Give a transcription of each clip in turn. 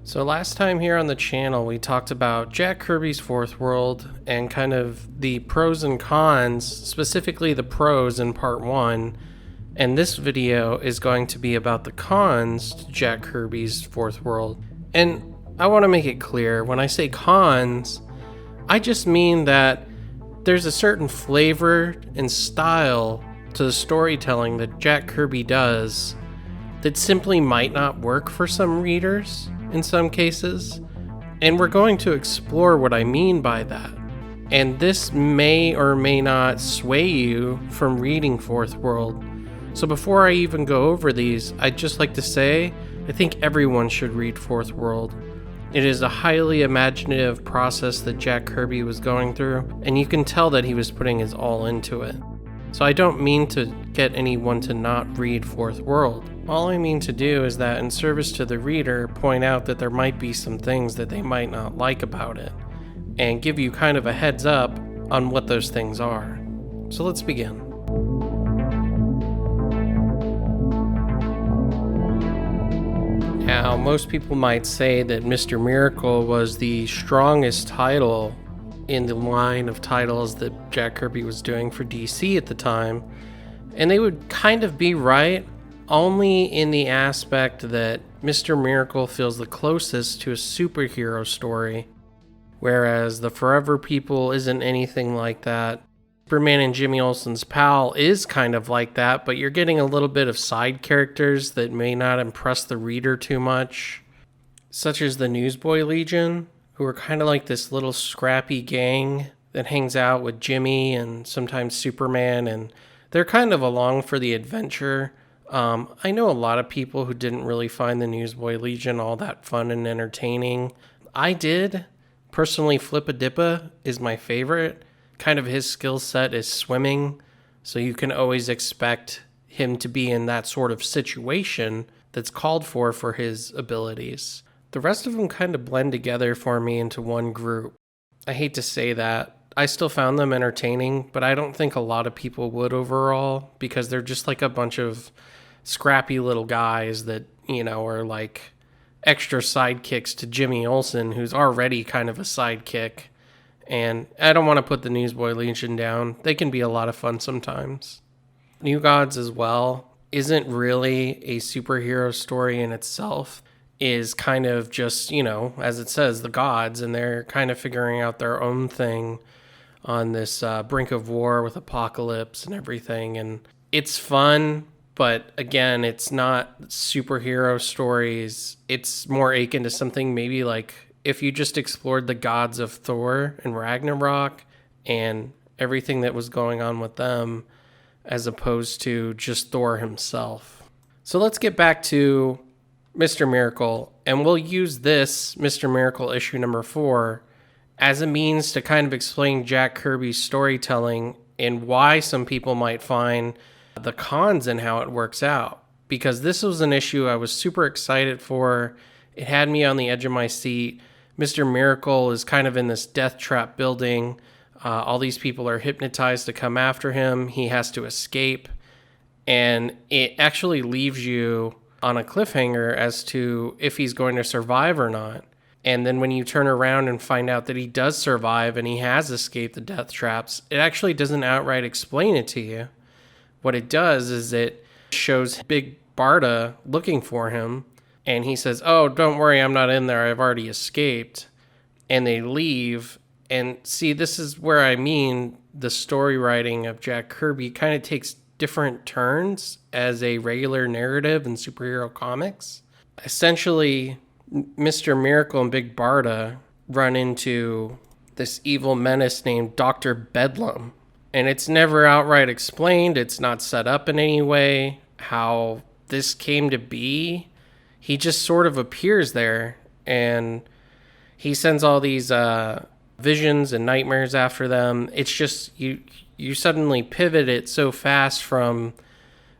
So last time here on the channel, we talked about Jack Kirby's Fourth World and kind of the pros and cons, specifically the pros in part 1. And this video is going to be about the cons to Jack Kirby's Fourth World. And I want to make it clear, when I say cons, I just mean that there's a certain flavor and style to the storytelling that Jack Kirby does that simply might not work for some readers in some cases, and we're going to explore what I mean by that. And this may or may not sway you from reading Fourth World. So before I even go over these, I'd just like to say I think everyone should read Fourth World. It is a highly imaginative process that Jack Kirby was going through, and you can tell that he was putting his all into it. So I don't mean to get anyone to not read Fourth World. All I mean to do is that, in service to the reader, point out that there might be some things that they might not like about it, and give you kind of a heads up on what those things are. So let's begin. Now, most people might say that Mr. Miracle was the strongest title in the line of titles that Jack Kirby was doing for DC at the time, and they would kind of be right, only in the aspect that Mr. Miracle feels the closest to a superhero story, whereas The Forever People isn't anything like that. Superman and Jimmy Olsen's Pal is kind of like that, but you're getting a little bit of side characters that may not impress the reader too much, such as the Newsboy Legion, who are kind of like this little scrappy gang that hangs out with Jimmy and sometimes Superman, and they're kind of along for the adventure. I know a lot of people who didn't really find the Newsboy Legion all that fun and entertaining. I did. Personally, Flip-a-Dippa is my favorite. Kind of his skill set is swimming, so you can always expect him to be in that sort of situation that's called for his abilities. The rest of them kind of blend together for me into one group. I hate to say that. I still found them entertaining, but I don't think a lot of people would overall, because they're just like a bunch of scrappy little guys that, are like extra sidekicks to Jimmy Olsen, who's already kind of a sidekick. And I don't want to put the Newsboy Legion down. They can be a lot of fun sometimes. New Gods as well isn't really a superhero story in itself. Is kind of just, as it says, the gods, and they're kind of figuring out their own thing on this brink of war with apocalypse and everything. And it's fun, but again, it's not superhero stories. It's more akin to something maybe like if you just explored the gods of Thor and Ragnarok and everything that was going on with them, as opposed to just Thor himself. So let's get back to Mr. Miracle, and we'll use this Mr. Miracle issue number 4 as a means to kind of explain Jack Kirby's storytelling and why some people might find the cons and how it works out. Because this was an issue I was super excited for. It had me on the edge of my seat. Mr. Miracle is kind of in this death trap building. All these people are hypnotized to come after him. He has to escape. And it actually leaves you on a cliffhanger as to if he's going to survive or not. And then when you turn around and find out that he does survive and he has escaped the death traps, it actually doesn't outright explain it to you. What it does is it shows Big Barda looking for him, and he says, "Oh, don't worry, I'm not in there, I've already escaped." And they leave. And see, this is where I mean the story writing of Jack Kirby kind of takes different turns as a regular narrative in superhero comics. Essentially, Mr. Miracle and Big Barda run into this evil menace named Dr. Bedlam. And it's never outright explained. It's not set up in any way how this came to be. He just sort of appears there, and he sends all these visions and nightmares after them. It's just you suddenly pivot it so fast from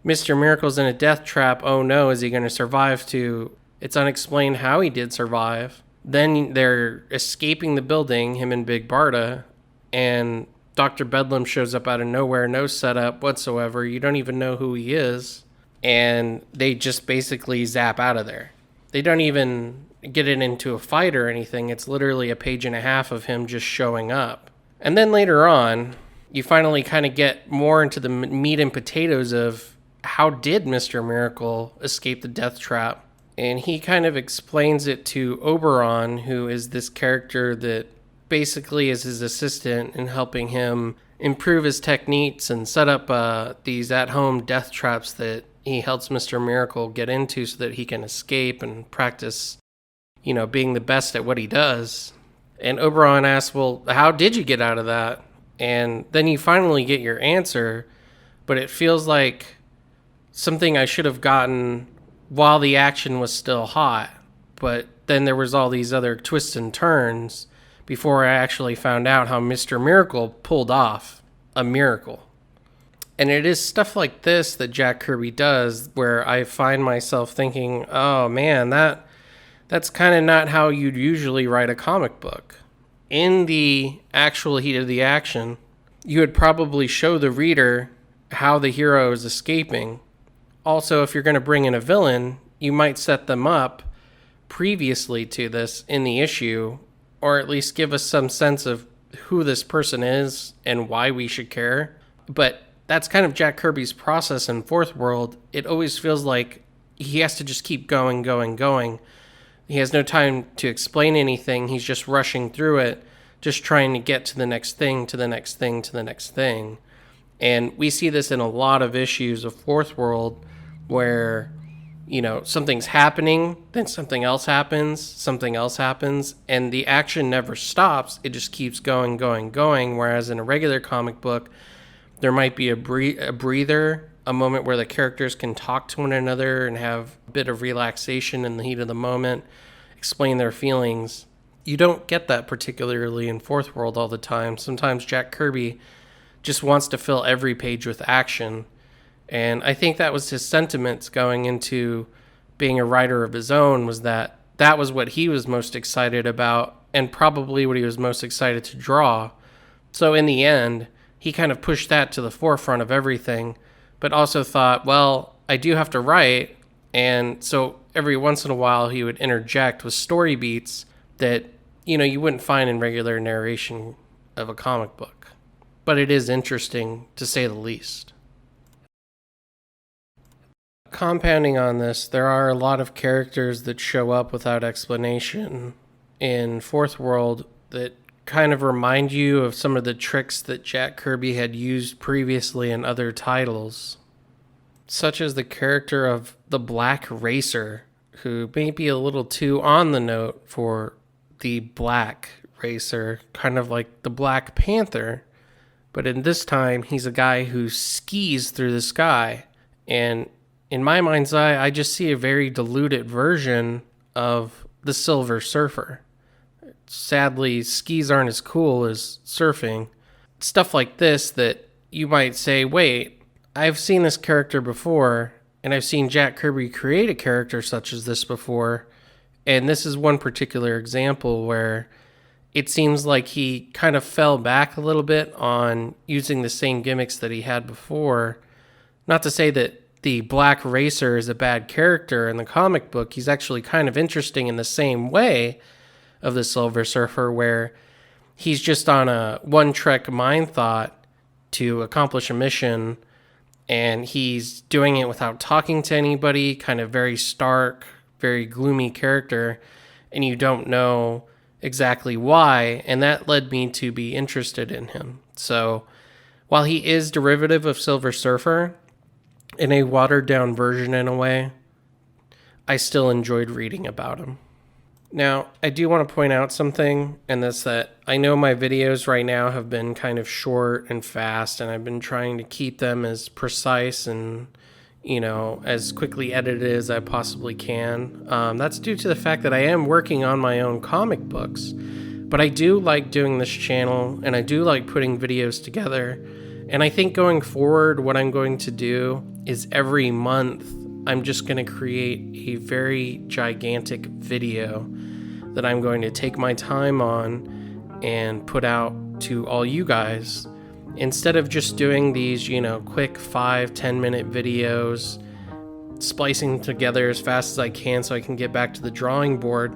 Mr. Miracle's in a death trap, oh no, is he going to survive, to it's unexplained how he did survive. Then they're escaping the building, him and Big Barda, and Dr. Bedlam shows up out of nowhere, no setup whatsoever. You don't even know who he is. And they just basically zap out of there. They don't even get it into a fight or anything. It's literally a page and a half of him just showing up. And then later on, you finally kind of get more into the meat and potatoes of how did Mr. Miracle escape the death trap? And he kind of explains it to Oberon, who is this character that basically is his assistant in helping him improve his techniques and set up these at-home death traps that he helps Mr. Miracle get into so that he can escape and practice, being the best at what he does. And Oberon asks, well, how did you get out of that? And then you finally get your answer, but it feels like something I should have gotten while the action was still hot. But then there was all these other twists and turns before I actually found out how Mr. Miracle pulled off a miracle. And it is stuff like this that Jack Kirby does where I find myself thinking, oh man, that's kind of not how you'd usually write a comic book. In the actual heat of the action, you would probably show the reader how the hero is escaping. Also, if you're going to bring in a villain, you might set them up previously to this in the issue, or at least give us some sense of who this person is and why we should care. But that's kind of Jack Kirby's process in Fourth World. It always feels like he has to just keep going. He has no time to explain anything. He's just rushing through it, just trying to get to the next thing, to the next thing, to the next thing. And we see this in a lot of issues of Fourth World where, something's happening, then something else happens, and the action never stops. It just keeps going. Whereas in a regular comic book, there might be a breather, a moment where the characters can talk to one another and have a bit of relaxation in the heat of the moment, explain their feelings. You don't get that particularly in Fourth World all the time. Sometimes Jack Kirby just wants to fill every page with action. And I think that was his sentiments going into being a writer of his own, was that was what he was most excited about and probably what he was most excited to draw. So in the end, he kind of pushed that to the forefront of everything, but also thought, well, I do have to write. And so every once in a while he would interject with story beats that, you wouldn't find in regular narration of a comic book. But it is interesting, to say the least. Compounding on this, there are a lot of characters that show up without explanation in Fourth World that kind of remind you of some of the tricks that Jack Kirby had used previously in other titles, such as the character of the Black Racer, who may be a little too on the note for the Black Racer, kind of like the Black Panther. But in this time, he's a guy who skis through the sky. And in my mind's eye, I just see a very diluted version of the Silver Surfer. Sadly, skis aren't as cool as surfing. Stuff like this that you might say, wait, I've seen this character before, and I've seen Jack Kirby create a character such as this before. And this is one particular example where it seems like he kind of fell back a little bit on using the same gimmicks that he had before. Not to say that the Black Racer is a bad character in the comic book. He's actually kind of interesting in the same way of the Silver Surfer, where he's just on a one-track mind thought to accomplish a mission, and he's doing it without talking to anybody, kind of very stark, very gloomy character, and you don't know exactly why, and that led me to be interested in him. So while he is derivative of Silver Surfer, in a watered-down version in a way, I still enjoyed reading about him. Now, I do want to point out something, and that's that I know my videos right now have been kind of short and fast, and I've been trying to keep them as precise and, as quickly edited as I possibly can. That's due to the fact that I am working on my own comic books, but I do like doing this channel, and I do like putting videos together, and I think going forward, what I'm going to do is every month, I'm just going to create a very gigantic video that I'm going to take my time on and put out to all you guys. Instead of just doing these, quick 5-10 minute videos, splicing together as fast as I can so I can get back to the drawing board.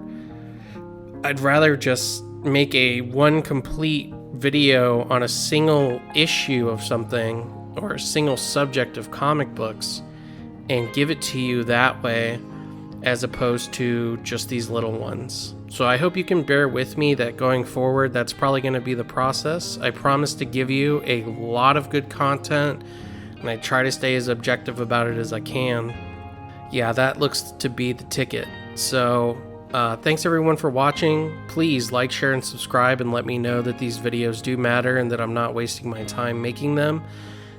I'd rather just make one complete video on a single issue of something or a single subject of comic books and give it to you that way, as opposed to just these little ones. So I hope you can bear with me that going forward, that's probably going to be the process. I promise to give you a lot of good content, and I try to stay as objective about it as I can. Yeah, that looks to be the ticket. So thanks everyone for watching. Please like, share, and subscribe, and let me know that these videos do matter and that I'm not wasting my time making them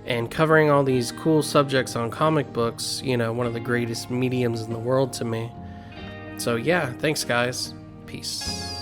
and covering all these cool subjects on comic books, you know, one of the greatest mediums in the world to me. So yeah, thanks guys. Peace.